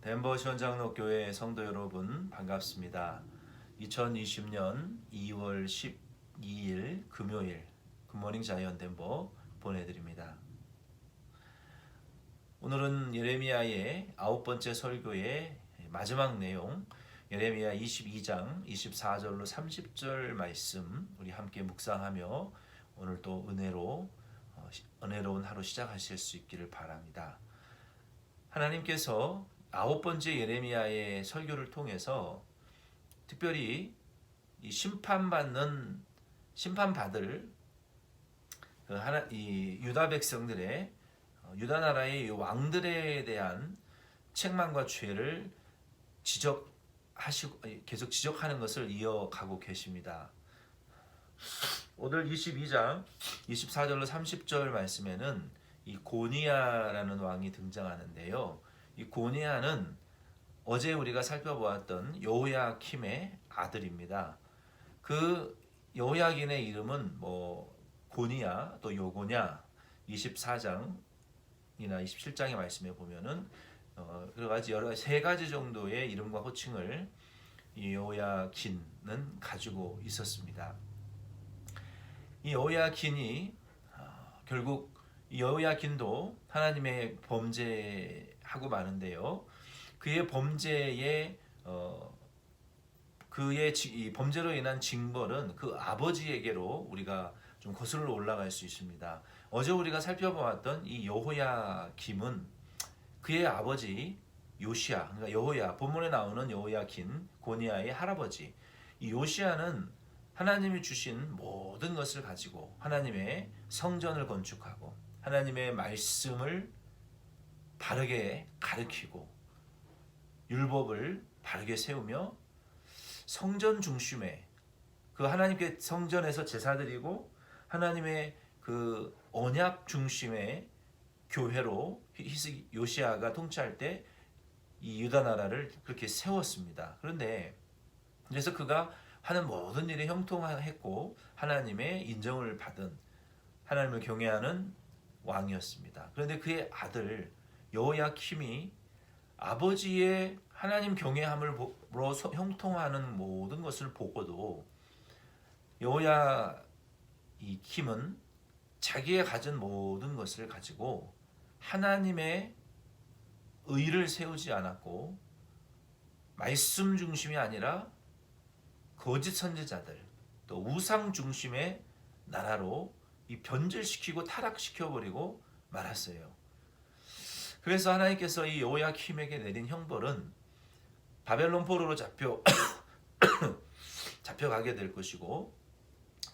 덴버 시원장로교회 성도 여러분 반갑습니다. 2020년 2월 12일 금요일 굿모닝 자이언 덴버 보내드립니다. 오늘은 예레미야의 9번째 설교의 마지막 내용 예레미야 22장 24절로 30절 말씀 우리 함께 묵상하며 오늘 또 은혜로운 하루 시작하실 수 있기를 바랍니다. 하나님께서 9번째 예레미야의 설교를 통해서 특별히 이 심판받을 이 유다 백성들의 유다 나라의 왕들에 대한 책망과 죄를 계속 지적하는 것을 이어가고 계십니다. 오늘 22장 24절로 30절 말씀에는 이 고니야라는 왕이 등장하는데요. 이 고니야는 어제 우리가 살펴보았던 여호야킴의 아들입니다. 그 여호야긴의 이름은 고니야 또 요고냐 24장이나 27장의 말씀에 보면은 세 가지 정도의 이름과 호칭을 이 여호야긴은 가지고 있었습니다. 이 여호야긴이 결국 여호야긴도 하나님의 범죄하고 마는데요. 그의 범죄로 인한 징벌은 그 아버지에게로 우리가 좀 거슬러 올라갈 수 있습니다. 어제 우리가 살펴보았던 이 여호야김은 그의 아버지 요시야, 그러니까 여호야, 본문에 나오는 여호야긴, 고니야의 할아버지. 이 요시야는 하나님이 주신 모든 것을 가지고 하나님의 성전을 건축하고 하나님의 말씀을 바르게 가르치고 율법을 바르게 세우며 성전 중심에 그 하나님께 성전에서 제사드리고 하나님의 그 언약 중심의 교회로 요시야가 통치할 때 이 유다 나라를 그렇게 세웠습니다. 그래서 그가 하는 모든 일에 형통했고 하나님의 인정을 받은 하나님을 경외하는 왕이었습니다. 그런데 그의 아들 여호야킴이 아버지의 하나님 경외함으로 형통하는 모든 것을 보고도 여호야킴은 자기의 가진 모든 것을 가지고 하나님의 의를 세우지 않았고 말씀 중심이 아니라 거짓 선지자들 또 우상 중심의 나라로 이 변질시키고 타락시켜버리고 말았어요. 그래서 하나님께서 이 여호야킴에게 내린 형벌은 바벨론 포로로 잡혀가게 될 것이고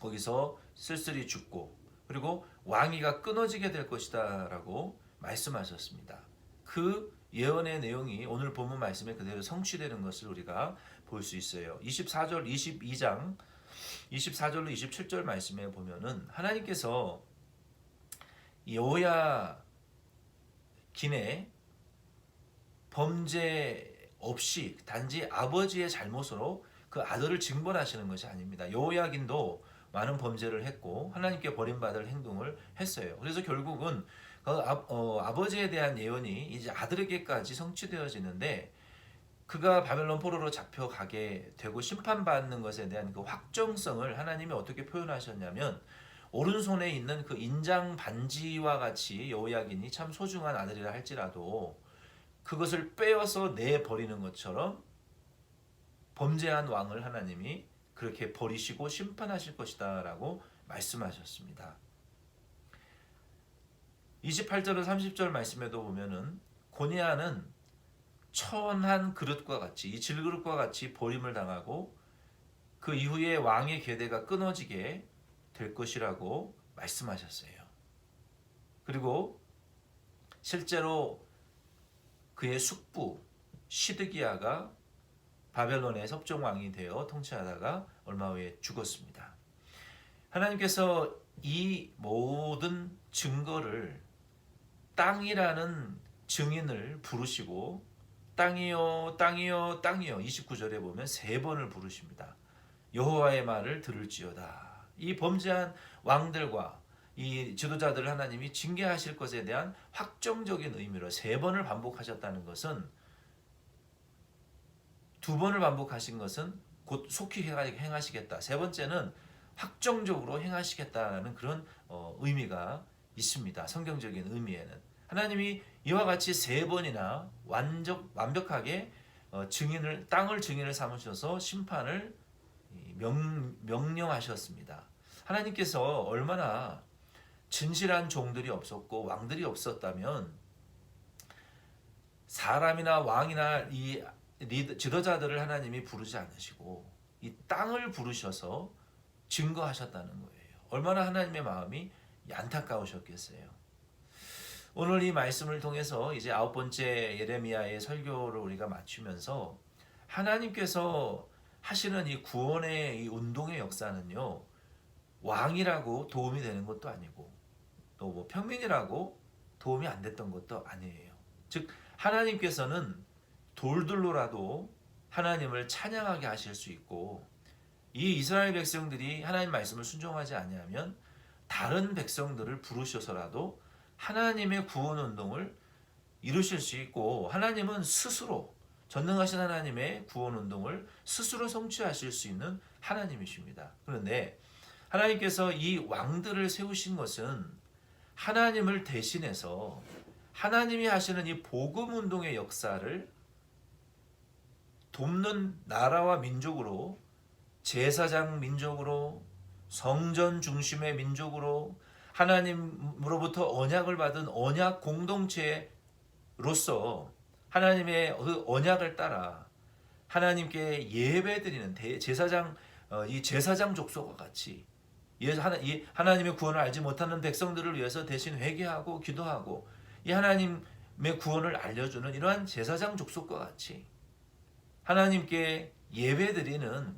거기서 쓸쓸히 죽고 그리고 왕위가 끊어지게 될 것이다 라고 말씀하셨습니다. 그 예언의 내용이 오늘 본문 말씀에 그대로 성취되는 것을 우리가 볼 수 있어요. 22장 24절로 27절 말씀에 보면은 하나님께서 여호야긴의 범죄 없이 단지 아버지의 잘못으로 그 아들을 징벌하시는 것이 아닙니다. 여호야긴도 많은 범죄를 했고 하나님께 버림받을 행동을 했어요. 그래서 결국은 아버지에 대한 예언이 이제 아들에게까지 성취되어지는데 그가 바벨론 포로로 잡혀가게 되고 심판받는 것에 대한 그 확정성을 하나님이 어떻게 표현하셨냐면 오른손에 있는 그 인장 반지와 같이 여호야긴이 참 소중한 아들이라 할지라도 그것을 빼어서 내버리는 것처럼 범죄한 왕을 하나님이 그렇게 버리시고 심판하실 것이다 라고 말씀하셨습니다. 28절과 30절 말씀에도 보면은 고니야는 천한 그릇과 같이 이 질그릇과 같이 버림을 당하고 그 이후에 왕의 계대가 끊어지게 될 것이라고 말씀하셨어요. 그리고 실제로 그의 숙부 시드기야가 바벨론의 섭정왕이 되어 통치하다가 얼마 후에 죽었습니다. 하나님께서 이 모든 증거를 땅이라는 증인을 부르시고 땅이여 땅이여 땅이여 29절에 보면 3번을 부르십니다. 여호와의 말을 들을지어다. 이 범죄한 왕들과 이 지도자들을 하나님이 징계하실 것에 대한 확정적인 의미로 3번을 반복하셨다는 것은 두 번을 반복하신 것은 곧 속히 행하시겠다. 세 번째는 확정적으로 행하시겠다라는 그런 의미가 있습니다. 성경적인 의미에는 하나님이 이와 같이 세 번이나 완벽하게 땅을 증인을 삼으셔서 심판을 명령하셨습니다. 하나님께서 얼마나 진실한 종들이 없었고 왕들이 없었다면 사람이나 왕이나 이 지도자들을 하나님이 부르지 않으시고 이 땅을 부르셔서 증거하셨다는 거예요. 얼마나 하나님의 마음이 안타까우셨겠어요. 오늘 이 말씀을 통해서 이제 9번째 예레미야의 설교를 우리가 마치면서 하나님께서 하시는 이 구원의 이 운동의 역사는요, 왕이라고 도움이 되는 것도 아니고 또 뭐 평민이라고 도움이 안 됐던 것도 아니에요. 즉 하나님께서는 돌들로라도 하나님을 찬양하게 하실 수 있고, 이 이스라엘 백성들이 하나님 말씀을 순종하지 아니하면 다른 백성들을 부르셔서라도 하나님의 구원 운동을 이루실 수 있고, 하나님은 스스로 전능하신 하나님의 구원 운동을 스스로 성취하실 수 있는 하나님이십니다. 그런데 하나님께서 이 왕들을 세우신 것은 하나님을 대신해서 하나님이 하시는 이 복음 운동의 역사를 돕는 나라와 민족으로, 제사장 민족으로, 성전 중심의 민족으로, 하나님으로부터 언약을 받은 언약 공동체로서 하나님의 그 언약을 따라 하나님께 예배드리는 제사장, 이 제사장 족속과 같이 이 하나님의 구원을 알지 못하는 백성들을 위해서 대신 회개하고 기도하고 이 하나님의 구원을 알려주는 이러한 제사장 족속과 같이 하나님께 예배드리는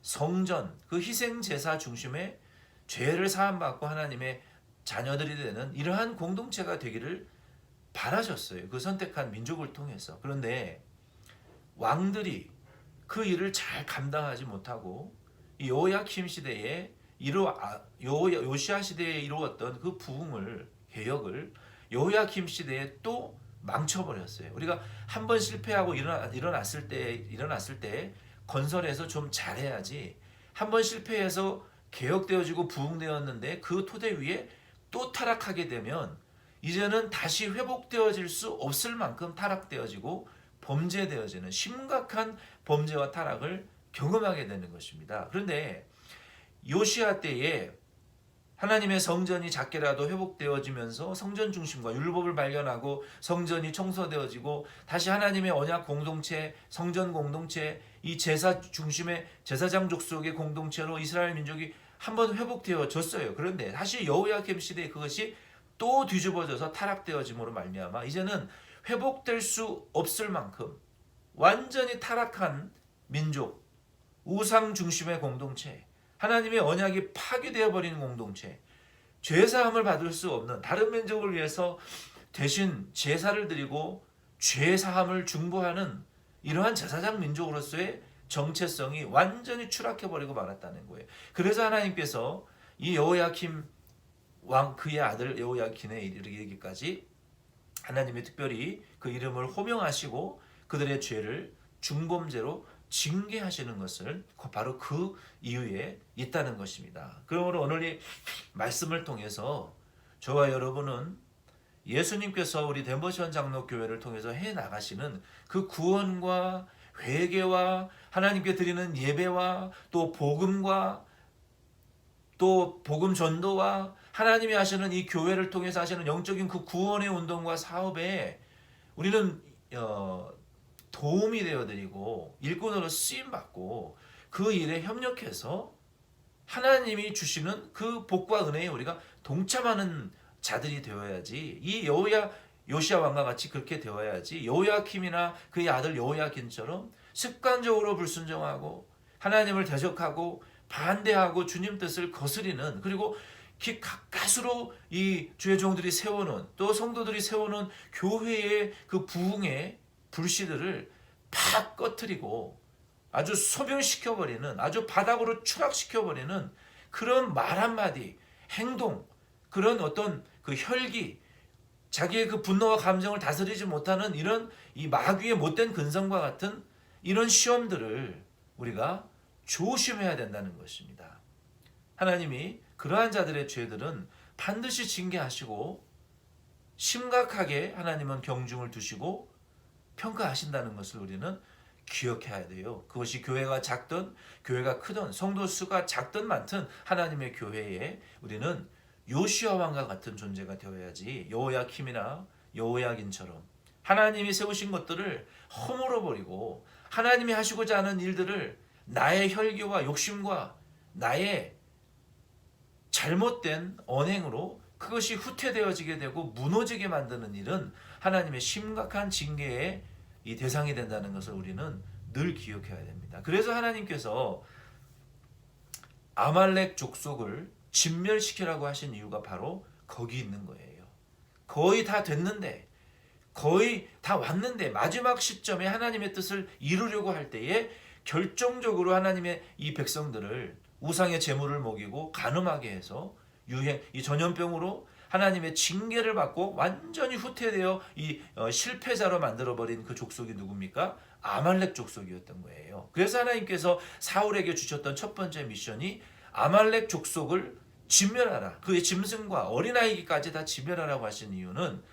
성전, 그 희생 제사 중심의 죄를 사함받고 하나님의 자녀들이 되는 이러한 공동체가 되기를 바라셨어요. 그 선택한 민족을 통해서. 그런데 왕들이 그 일을 잘 감당하지 못하고 이 요야킴 시대에 요시야 시대에 이루었던 그 부흥을, 개혁을 요야킴 시대에 또 망쳐버렸어요. 우리가 한 번 실패하고 일어났을 때 건설해서 좀 잘해야지, 한 번 실패해서 개혁되어지고 부흥되었는데 그 토대 위에 또 타락하게 되면 이제는 다시 회복되어질 수 없을 만큼 타락되어지고 범죄되어지는 심각한 범죄와 타락을 경험하게 되는 것입니다. 그런데 요시야 때에 하나님의 성전이 작게라도 회복되어지면서 성전 중심과 율법을 발견하고 성전이 청소되어지고 다시 하나님의 언약 공동체, 성전 공동체, 이 제사 중심의 제사장 족속의 공동체로 이스라엘 민족이 한번 회복되어졌어요. 그런데 다시 여호야김 시대에 그것이 또 뒤집어져서 타락되어짐으로 말미암아 이제는 회복될 수 없을 만큼 완전히 타락한 민족, 우상 중심의 공동체, 하나님의 언약이 파괴되어 버리는 공동체, 죄사함을 받을 수 없는, 다른 민족을 위해서 대신 제사를 드리고 죄사함을 중보하는 이러한 제사장 민족으로서의 정체성이 완전히 추락해버리고 말았다는 거예요. 그래서 하나님께서 이 여호야킴 왕, 그의 아들 여호야킨에 이르기까지 하나님이 특별히 그 이름을 호명하시고 그들의 죄를 중범죄로 징계하시는 것을 바로 그 이유에 있다는 것입니다. 그러므로 오늘 이 말씀을 통해서 저와 여러분은 예수님께서 우리 덴버시원 장로교회를 통해서 해나가시는 그 구원과 회개와 하나님께 드리는 예배와 또 복음과 또 복음 전도와 하나님이 하시는 이 교회를 통해서 하시는 영적인 그 구원의 운동과 사업에 우리는 도움이 되어드리고 일꾼으로 쓰임받고 그 일에 협력해서 하나님이 주시는 그 복과 은혜에 우리가 동참하는 자들이 되어야지, 이 요시야 왕과 같이 그렇게 되어야지 여호야킴이나 그의 아들 여호야긴처럼 습관적으로 불순종하고 하나님을 대적하고 반대하고 주님 뜻을 거스리는, 그리고 기 가까스로 이 주의 종들이 세워놓은, 또 성도들이 세워놓은 교회의 그 부흥의 불씨들을 팍 꺼트리고 아주 소멸시켜버리는, 아주 바닥으로 추락시켜버리는 그런 말 한마디, 행동, 그런 어떤 그 혈기, 자기의 그 분노와 감정을 다스리지 못하는 이런 이 마귀의 못된 근성과 같은 이런 시험들을 우리가 조심해야 된다는 것입니다. 하나님이 그러한 자들의 죄들은 반드시 징계하시고 심각하게 하나님은 경중을 두시고 평가하신다는 것을 우리는 기억해야 돼요. 그것이 교회가 작든 교회가 크든 성도 수가 작든 많든 하나님의 교회에 우리는 요시아 왕과 같은 존재가 되어야지, 여호야킴이나 여호야긴처럼 하나님이 세우신 것들을 허물어 버리고 하나님이 하시고자 하는 일들을 나의 혈기와 욕심과 나의 잘못된 언행으로 그것이 후퇴되어지게 되고 무너지게 만드는 일은 하나님의 심각한 징계의 이 대상이 된다는 것을 우리는 늘 기억해야 됩니다. 그래서 하나님께서 아말렉 족속을 진멸시키라고 하신 이유가 바로 거기 있는 거예요. 거의 다 됐는데, 거의 다 왔는데 마지막 시점에 하나님의 뜻을 이루려고 할 때에 결정적으로 하나님의 이 백성들을 우상의 제물을 먹이고 간음하게 해서 이 전염병으로 하나님의 징계를 받고 완전히 후퇴되어 이 실패자로 만들어버린 그 족속이 누굽니까? 아말렉 족속이었던 거예요. 그래서 하나님께서 사울에게 주셨던 첫 번째 미션이 아말렉 족속을 진멸하라. 그의 짐승과 어린아이까지 다 진멸하라고 하신 이유는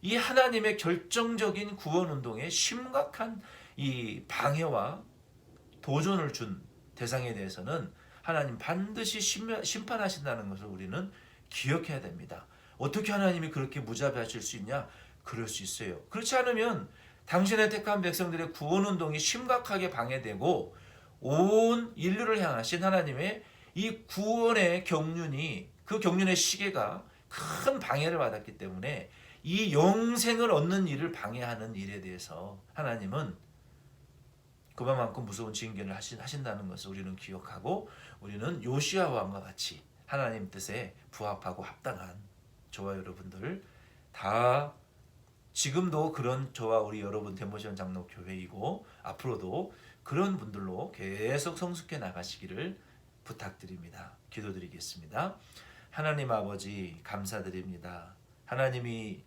이 하나님의 결정적인 구원 운동에 심각한 이 방해와 도전을 준 대상에 대해서는 하나님 반드시 심판하신다는 것을 우리는 기억해야 됩니다. 어떻게 하나님이 그렇게 무자비하실 수 있냐? 그럴 수 있어요. 그렇지 않으면 당신의 택한 백성들의 구원 운동이 심각하게 방해되고 온 인류를 향하신 하나님의 이 구원의 경륜이, 그 경륜의 시계가 큰 방해를 받았기 때문에 이 영생을 얻는 일을 방해하는 일에 대해서 하나님은 그만큼 무서운 징계를 하신다는 것을 우리는 기억하고, 우리는 요시아 왕과 같이 하나님 뜻에 부합하고 합당한 저와 여러분들 다 지금도 그런 저와 우리 여러분 덴버시온 장로교회이고 앞으로도 그런 분들로 계속 성숙해 나가시기를 부탁드립니다. 기도드리겠습니다. 하나님 아버지 감사드립니다. 하나님이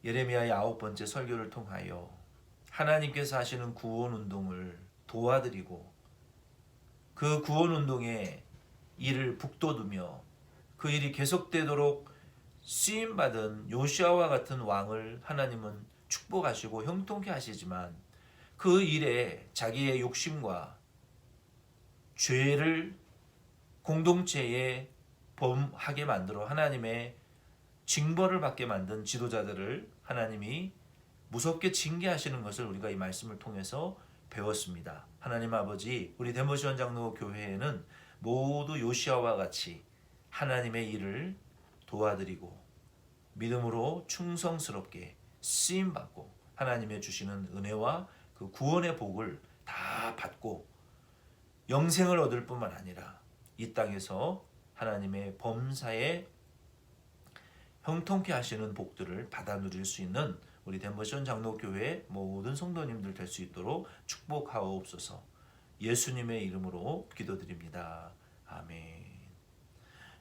예레미야의 9번째 설교를 통하여 하나님께서 하시는 구원 운동을 도와드리고 그 구원 운동의 일을 북돋우며 그 일이 계속되도록 쓰임받은 요시아와 같은 왕을 하나님은 축복하시고 형통케 하시지만 그 일에 자기의 욕심과 죄를 공동체에 범하게 만들어 하나님의 징벌을 받게 만든 지도자들을 하나님이 무섭게 징계하시는 것을 우리가 이 말씀을 통해서 배웠습니다. 하나님 아버지, 우리 덴버시온 장로 교회에는 모두 요시아와 같이 하나님의 일을 도와드리고 믿음으로 충성스럽게 쓰임받고 하나님의 주시는 은혜와 그 구원의 복을 다 받고 영생을 얻을 뿐만 아니라 이 땅에서 하나님의 범사에 형통케 하시는 복들을 받아 누릴 수 있는 우리 덴버시온 장로교회 모든 성도님들 될 수 있도록 축복하옵소서. 예수님의 이름으로 기도드립니다. 아멘.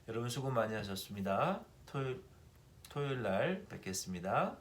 여러분 수고 많이 하셨습니다. 토요일 날 뵙겠습니다.